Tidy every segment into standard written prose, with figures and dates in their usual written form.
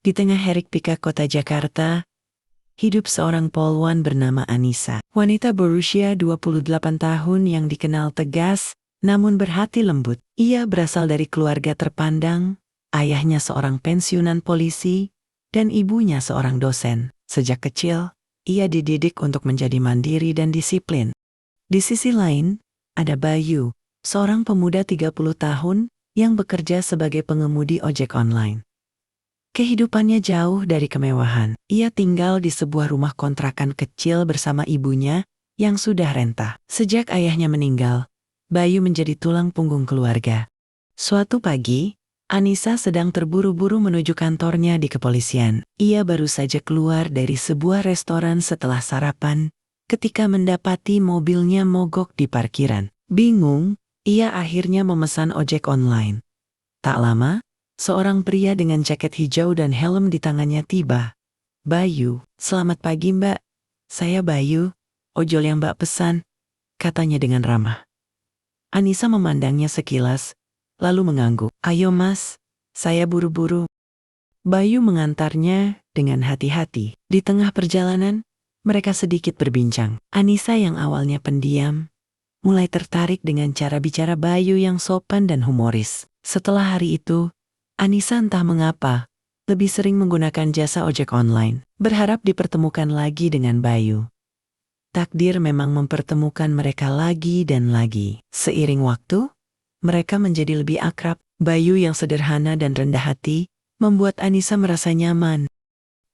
Di tengah hiruk-pikuk kota Jakarta, hidup seorang polwan bernama Anissa. Wanita berusia 28 tahun yang dikenal tegas, namun berhati lembut. Ia berasal dari keluarga terpandang, ayahnya seorang pensiunan polisi, dan ibunya seorang dosen. Sejak kecil, ia dididik untuk menjadi mandiri dan disiplin. Di sisi lain, ada Bayu, seorang pemuda 30 tahun yang bekerja sebagai pengemudi ojek online. Kehidupannya jauh dari kemewahan. Ia tinggal di sebuah rumah kontrakan kecil bersama ibunya yang sudah renta. Sejak ayahnya meninggal, Bayu menjadi tulang punggung keluarga. Suatu pagi, Anissa sedang terburu-buru menuju kantornya di kepolisian. Ia baru saja keluar dari sebuah restoran setelah sarapan ketika mendapati mobilnya mogok di parkiran. Bingung, ia akhirnya memesan ojek online. Tak lama, seorang pria dengan jaket hijau dan helm di tangannya tiba. "Bayu, selamat pagi Mbak. Saya Bayu, ojol yang Mbak pesan," katanya dengan ramah. Anissa memandangnya sekilas, lalu mengangguk. "Ayo Mas, saya buru-buru." Bayu mengantarnya dengan hati-hati. Di tengah perjalanan, mereka sedikit berbincang. Anissa yang awalnya pendiam, mulai tertarik dengan cara bicara Bayu yang sopan dan humoris. Setelah hari itu, Anissa entah mengapa lebih sering menggunakan jasa ojek online, berharap dipertemukan lagi dengan Bayu. Takdir memang mempertemukan mereka lagi dan lagi. Seiring waktu, mereka menjadi lebih akrab. Bayu yang sederhana dan rendah hati membuat Anissa merasa nyaman.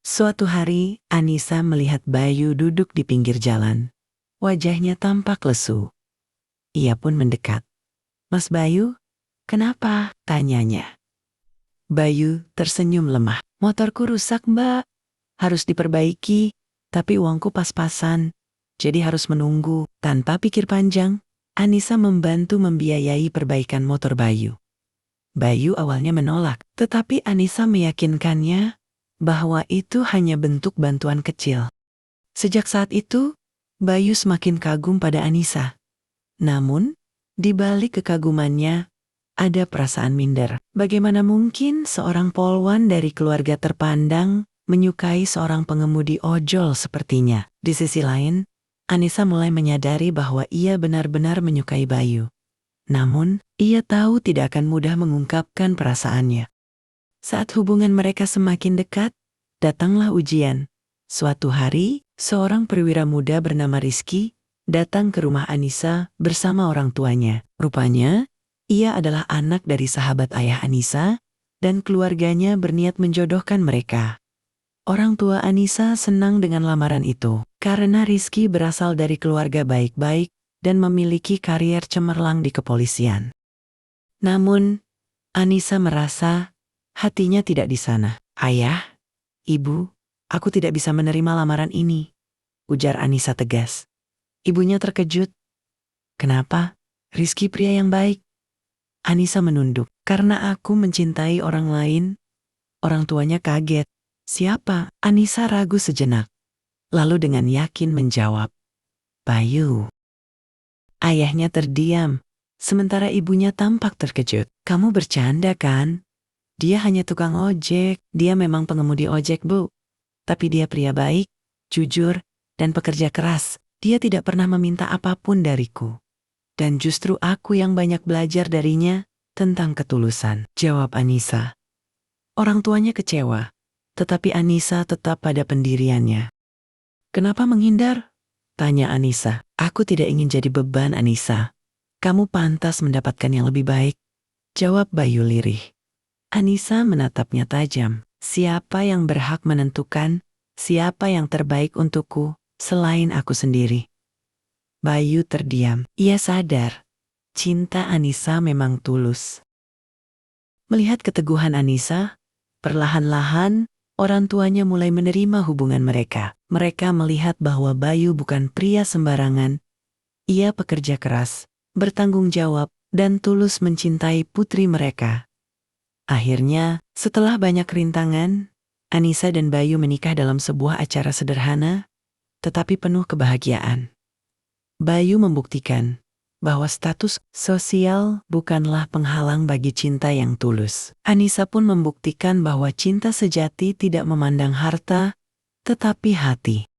Suatu hari, Anissa melihat Bayu duduk di pinggir jalan. Wajahnya tampak lesu. Ia pun mendekat. "Mas Bayu, kenapa?" tanyanya. Bayu tersenyum lemah. "Motorku rusak Mbak, harus diperbaiki, tapi uangku pas-pasan, jadi harus menunggu." Tanpa pikir panjang, Anissa membantu membiayai perbaikan motor Bayu. Bayu awalnya menolak, tetapi Anissa meyakinkannya bahwa itu hanya bentuk bantuan kecil. Sejak saat itu, Bayu semakin kagum pada Anissa. Namun, di balik kekagumannya, ada perasaan minder. Bagaimana mungkin seorang polwan dari keluarga terpandang menyukai seorang pengemudi ojol sepertinya? Di sisi lain, Anissa mulai menyadari bahwa ia benar-benar menyukai Bayu. Namun, ia tahu tidak akan mudah mengungkapkan perasaannya. Saat hubungan mereka semakin dekat, datanglah ujian. Suatu hari, seorang perwira muda bernama Rizky datang ke rumah Anissa bersama orang tuanya. Rupanya, ia adalah anak dari sahabat ayah Anissa, dan keluarganya berniat menjodohkan mereka. Orang tua Anissa senang dengan lamaran itu, karena Rizky berasal dari keluarga baik-baik dan memiliki karier cemerlang di kepolisian. Namun, Anissa merasa hatinya tidak di sana. "Ayah, Ibu, aku tidak bisa menerima lamaran ini," ujar Anissa tegas. Ibunya terkejut. "Kenapa? Rizky pria yang baik." Anissa menunduk. "Karena aku mencintai orang lain." Orang tuanya kaget. "Siapa?" Anissa ragu sejenak. Lalu dengan yakin menjawab, "Bayu." Ayahnya terdiam, sementara ibunya tampak terkejut. "Kamu bercanda kan? Dia hanya tukang ojek." "Dia memang pengemudi ojek, Bu. Tapi dia pria baik, jujur, dan pekerja keras. Dia tidak pernah meminta apapun dariku. Dan justru aku yang banyak belajar darinya tentang ketulusan," jawab Anissa. Orang tuanya kecewa, tetapi Anissa tetap pada pendiriannya. "Kenapa menghindar?" tanya Anissa. "Aku tidak ingin jadi beban, Anissa. Kamu pantas mendapatkan yang lebih baik," jawab Bayu lirih. Anissa menatapnya tajam. "Siapa yang berhak menentukan siapa yang terbaik untukku selain aku sendiri?" Bayu terdiam. Ia sadar, cinta Anissa memang tulus. Melihat keteguhan Anissa, perlahan-lahan orang tuanya mulai menerima hubungan mereka. Mereka melihat bahwa Bayu bukan pria sembarangan. Ia pekerja keras, bertanggung jawab, dan tulus mencintai putri mereka. Akhirnya, setelah banyak rintangan, Anissa dan Bayu menikah dalam sebuah acara sederhana, tetapi penuh kebahagiaan. Bayu membuktikan bahwa status sosial bukanlah penghalang bagi cinta yang tulus. Anissa pun membuktikan bahwa cinta sejati tidak memandang harta, tetapi hati.